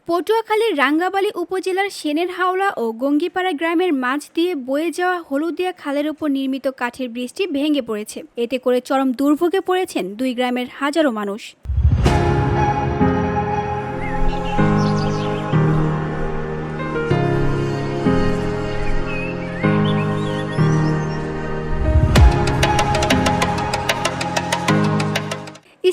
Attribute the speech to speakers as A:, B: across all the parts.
A: পটুয়াখালীর রাঙ্গাবালী উপজেলার সেনের হাওলা ও গঙ্গিপাড়া গ্রামের মাঝ দিয়ে বয়ে যাওয়া হলুদিয়া খালের উপর নির্মিত কাঠের ব্রিজটি ভেঙে পড়েছে। এতে করে চরম দুর্ভোগে পড়েছেন দুই গ্রামের হাজারো মানুষ।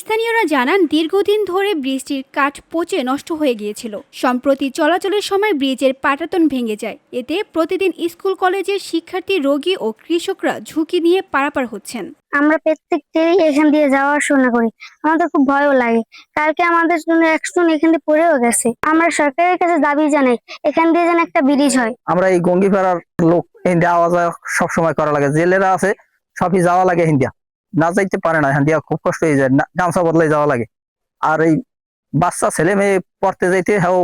A: স্থানীয়রা জানান, দীর্ঘদিন ধরে ব্রিজটির কাঠ পচে নষ্ট হয়ে গিয়েছিল। সম্প্রতি চলাচলের সময় ব্রিজের পাটাতন ভেঙে যায়। এতে প্রতিদিন স্কুল কলেজের শিক্ষার্থী, রোগী ও কৃষকরা ঝুঁকি নিয়ে পারাপার হচ্ছেন।
B: আমরা প্রত্যেকদিনই এখান দিয়ে যাওয়া আসা করি। আমাদের খুব ভয়ও লাগে। কালকে আমাদের জন্য একজন এখান দিয়ে পড়েও গেছে। আমরা সরকারের কাছে দাবি জানাই, এখান দিয়ে যেন একটা ব্রিজ হয়।
C: আমরা এই গঙ্গিপাড়ার লোক হিন্দি আওয়াজ সবসময় করা লাগে। জেলেরা আছে সবই যাওয়া লাগে, হিন্দিয়া না যাইতে পারে না, হিন্দিয়া খুব কষ্ট হয়ে যায়, গামছা বদলাই যাওয়া লাগে। আর এই বাচ্চা ছেলে মেয়ে পড়তে যাইতে হ্যাঁ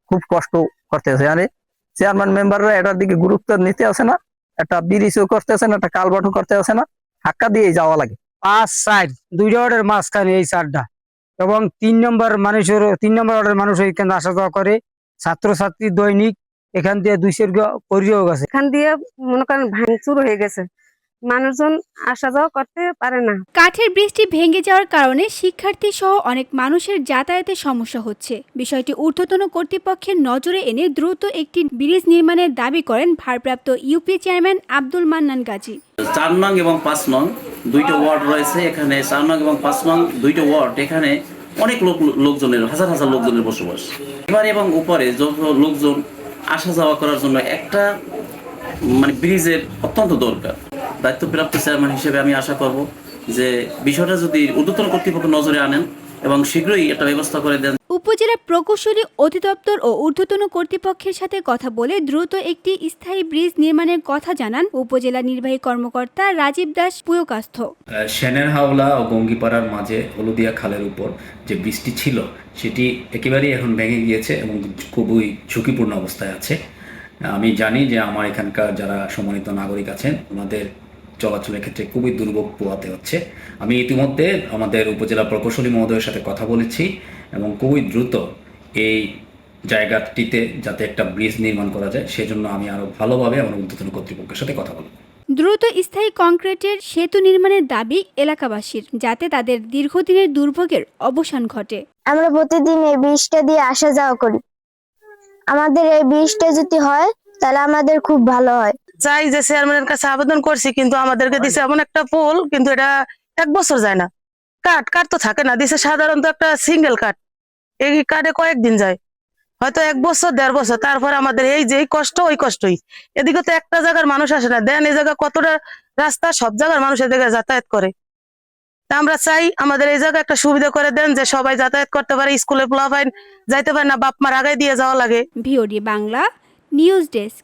C: খুব কষ্ট করতেছে। মানে চেয়ারম্যান মেম্বাররা এটার দিকে গুরুত্ব নিতে আসে না, একটা ব্রিজও করতেছে না, একটা কালভার্টও করতে আসে না, ধাক্কা দিয়ে যাওয়া লাগে।
D: 5-4 দুইটা ওয়ার্ডের মাঝখানে এই চারটা, এবং 3 নম্বর ওয়ার্ডের মানুষ এখানে আসা যাওয়া করে। ছাত্রছাত্রী দৈনিক এখান দিয়ে 200 পরিযোগ আছে।
E: এখান দিয়ে মনে করেন ভাঙচুর হয়ে গেছে, মানুষজন আসা যাওয়া করতে পারে না।
A: কাঠের ব্রিজটি ভেঙে যাওয়ার কারণে শিক্ষার্থী সহ অনেক মানুষের যাতায়াতে সমস্যা হচ্ছে। বিষয়টি ঊর্ধ্বতন কর্তৃপক্ষের নজরে এনে দ্রুত একটি ব্রিজ নির্মাণের দাবি করেন ভারপ্রাপ্ত ইউপি চেয়ারম্যান আব্দুল মান্নান গাজী।
F: 4 নং এবং 5 নং দুইটা ওয়ার্ড রয়েছে এখানে। 4 নং এবং 5 নং দুইটা ওয়ার্ড, এখানে অনেক লোকজনের, হাজার হাজার লোকজনের বসবাস। এবার এবং উপরে যত লোকজন আসা যাওয়া করার জন্য একটা ব্রিজের অত্যন্ত দরকার। দায়িত্বপ্রাপ্ত চেয়ারম্যান হিসেবে আমি আশা করব যে বিষয়টা যদি ঊর্ধ্বতন কর্তৃপক্ষ নজরে আনেন এবং শীঘ্রই একটা ব্যবস্থা করে দেন।
A: উপজেলা প্রকৌশলী অধিদপ্তর ও ঊর্ধ্বতন কর্তৃপক্ষের সাথে কথা বলে দ্রুত একটি স্থায়ী ব্রিজ নির্মাণের কথা জানান উপজেলা নির্বাহী কর্মকর্তা রাজীব দাস পুয়কাস্থ।
G: সেনের হাওলা ও গঙ্গিপাড়ার মাঝে হলুদিয়া খালের উপর যে ব্রিজটি ছিল সেটি একেবারেই এখন ভেঙে গিয়েছে এবং খুবই ঝুঁকিপূর্ণ অবস্থায় আছে। আমি জানি যে আমার এখানকার যারা সম্মানিত নাগরিক আছেন ওনাদের চলাচলের ক্ষেত্রে খুবই দুর্ভোগ পোহাতে হচ্ছে। আমি ইতিমধ্যে আমাদের উপজেলা প্রকৌশলী মহোদয়ের সাথে কথা বলেছি এবং খুবই দ্রুত এই জায়গাটিতে যাতে একটা ব্রিজ নির্মাণ করা যায় সেজন্য আমি আরো ভালোভাবে আমার ঊর্ধ্বতন কর্তৃপক্ষের সাথে কথা বলব।
A: দ্রুত স্থায়ী কংক্রিটের সেতু নির্মাণের দাবি এলাকাবাসীর, যাতে তাদের দীর্ঘদিনের দুর্ভোগের অবসান ঘটে।
B: আমরা প্রতিদিন এই ব্রিজটা দিয়ে আসা যাওয়া করি। আমাদের এই ব্রিজটা যদি হয় তাহলে আমাদের খুব ভালো হয়।
E: চাই যে চেয়ারম্যানের কাছে আবেদন করছি, কিন্তু আমাদেরকে দিছে এমন একটা পোল, কিন্তু এটা 1 বছর যায় না। কাঠ তো থাকে না, দিছে সাধারণত একটা সিঙ্গেল কাঠ। এই কাঠে কয়েকদিন যায়, হয়তো 1 বছর 1.5 বছর। তারপরে আমাদের এই যে কষ্ট, ওই কষ্টই। এদিকে তো একটা জায়গার মানুষ আসে না, দেন এই জায়গা কতটা রাস্তা, সব জায়গার মানুষ এদিকে যাতায়াত করে। তা আমরা চাই আমাদের এই জায়গা একটা সুবিধা করে দেন, যে সবাই যাতায়াত করতে পারে, স্কুলে পোলাপাইন যাইতে পারে না, বাপ মার আগায় দিয়ে যাওয়া লাগে।
A: VOD Bangla news desk.